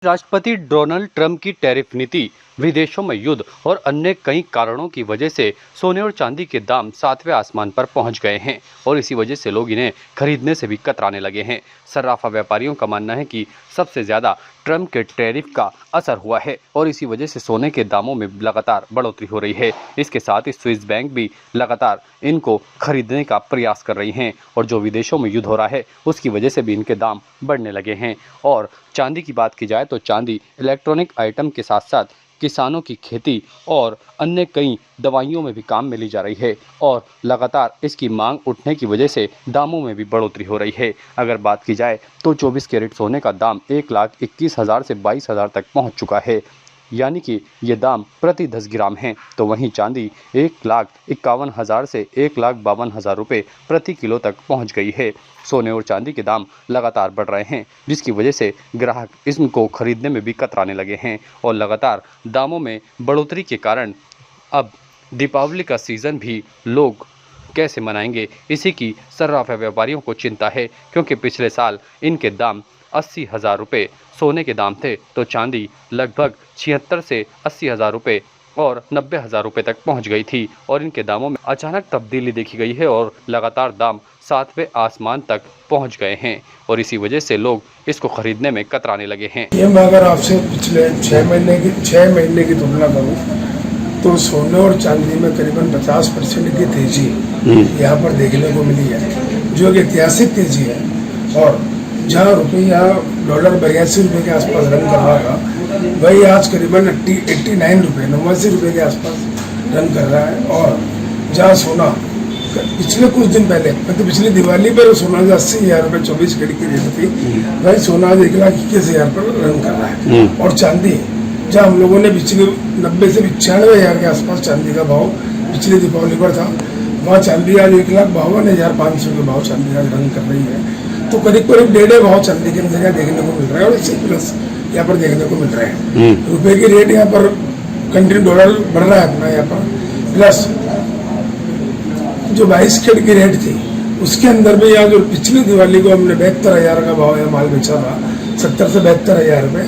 राष्ट्रपति Donald Trump की tariff नीति, विदेशों में युद्ध और अन्य कई कारणों की वजह से सोने और चांदी के दाम सातवें आसमान पर पहुंच गए हैं और इसी वजह से लोग इन्हें खरीदने से भी कतराने लगे हैं। सर्राफा व्यापारियों का मानना है कि सबसे ज्यादा ट्रंप के टैरिफ का असर हुआ है और इसी वजह से सोने के दामों में लगातार बढ़ोतरी हो रही है। इसके साथ ही स्विस बैंक भी लगातार इनको खरीदने का प्रयास कर रही हैं और जो विदेशों में युद्ध हो रहा है उसकी वजह से भी इनके दाम बढ़ने लगे हैं। और चांदी की बात की जाए तो चांदी इलेक्ट्रॉनिक आइटम के साथ साथ किसानों की खेती और अन्य कई दवाइयों में भी काम में ली जा रही है और लगातार इसकी मांग उठने की वजह से दामों में भी बढ़ोतरी हो रही है। अगर बात की जाए तो 24 कैरेट सोने का दाम 1,21,000 से 22,000 तक पहुंच चुका है, यानी कि ये दाम प्रति 10 ग्राम हैं। तो वहीं चांदी 1,51,000 से 1,52,000 रुपये प्रति किलो तक पहुंच गई है। सोने और चांदी के दाम लगातार बढ़ रहे हैं, जिसकी वजह से ग्राहक इनको खरीदने में भी कतराने लगे हैं और लगातार दामों में बढ़ोतरी के कारण अब दीपावली का सीज़न भी लोग कैसे मनाएंगे, इसी की सर्राफा व्यापारियों को चिंता है, क्योंकि पिछले साल इनके दाम 80,000 रुपये सोने के दाम थे तो चांदी लगभग 76 से 80,000 रुपये और 90,000 रुपये तक पहुंच गई थी और इनके दामों में अचानक तब्दीली देखी गई है और लगातार दाम सातवें आसमान तक पहुंच गए हैं और इसी वजह से लोग इसको खरीदने में कतराने लगे हैं। ये मैं अगर आपसे पिछले 6 महीने की तुलना करूं तो सोने और चांदी में करीबन 50% की तेजी यहाँ पर देखने को मिली है, जो एक ऐतिहासिक तेजी है। और जहाँ रुपया डॉलर 82 रुपये के आसपास रन कर रहा था, वही आज करीबन 89 रुपये 89 रुपये के आसपास रन कर रहा है। और जहाँ सोना पिछले कुछ दिन पहले मतलब पिछली दिवाली पर सोना जो 80,000 रुपये 24 कैरेट की रेट थी, वही सोना 1,21,000 पर रन कर रहा है। और चांदी जहाँ हम लोगों ने पिछले 90 से 95,000 के आसपास चांदी का भाव पिछली दीपावली पर था, वहाँ चांदी आज 1,52,500 के भाव चांदी आज रन कर रही है। तो करीब करीब 1.5 भाव चांदी के अंदर देखने को मिल रहा है और इससे प्लस यहाँ पर देखने को मिल रहा है। रुपए की रेट यहाँ पर कंटिन्यू डॉलर बढ़ रहा है अपना यहाँ पर, प्लस जो 22 कैरेट की रेट थी उसके अंदर भी यहाँ जो पिछली दिवाली को हमने 72,000 का भाव यहाँ माल बेचा था, 70 से 72,000 रुपये,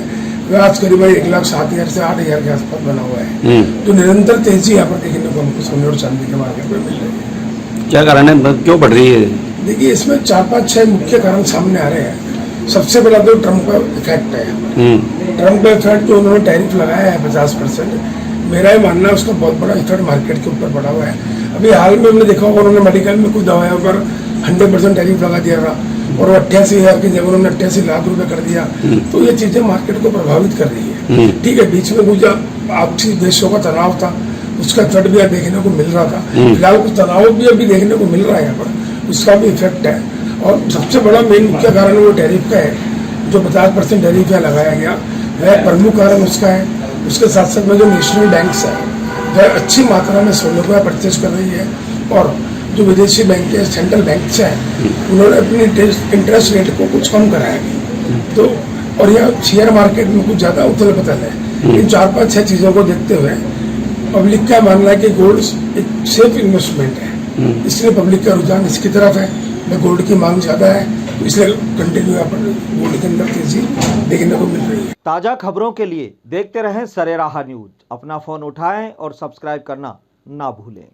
वह आज करीब 1,07,000 से 8,000 के आसपास बना हुआ है। तो निरंतर तेजी यहाँ पर देखने को हमको सोने और चांदी के मार्केट में मिल रही है। क्या कारण है, क्यों बढ़ रही है? देखिए, इसमें 4-5-6 मुख्य कारण सामने आ रहे हैं। सबसे पहला तो ट्रंप का इफेक्ट है। ट्रंप का इफेक्ट जो उन्होंने टैरिफ लगाया है 50%, मेरा ही मानना है उसका बहुत बड़ा इफेक्ट मार्केट के ऊपर पड़ा हुआ है। अभी हाल में हमने देखा होगा उन्होंने मेडिकल में कुछ दवाइयों पर 100% टैरिफ लगा दिया था और 88,000 की जगह उन्होंने 88 लाख रुपए कर दिया। तो ये चीजें मार्केट को प्रभावित कर रही है। ठीक है, बीच में कुछ आपसी देशों का तनाव था, उसका इफेक्ट भी देखने को मिल रहा था। फिलहाल कुछ तनाव भी अभी देखने को मिल रहा है यहाँ पर, उसका भी इफेक्ट है। और सबसे बड़ा मेन मुख्य कारण वो टैरिफ का है, जो 50% टैरिफ यहाँ लगाया गया वह प्रमुख कारण उसका है। उसके साथ साथ में जो नेशनल बैंक्स है वह अच्छी मात्रा में सोने को परचेज कर रही है और जो विदेशी बैंक है, सेंट्रल बैंक है, उन्होंने अपनी इंटरेस्ट रेट को कुछ कम कराया है। तो और यह शेयर मार्केट में कुछ ज़्यादा उथल पुथल है। इन 4-5-6 चीज़ों को देखते हुए पब्लिक का मानना है कि गोल्ड एक सेफ इन्वेस्टमेंट है, इसलिए पब्लिक का रुझान इसकी तरफ है। गोल्ड की मांग ज़्यादा है, तो इसलिए कंटिन्यू यहाँ पर गोल्ड के अंदर तेजी देखने को मिल रही है। ताज़ा खबरों के लिए देखते रहें सरेराह न्यूज। अपना फ़ोन उठाएं और सब्सक्राइब करना ना भूलें।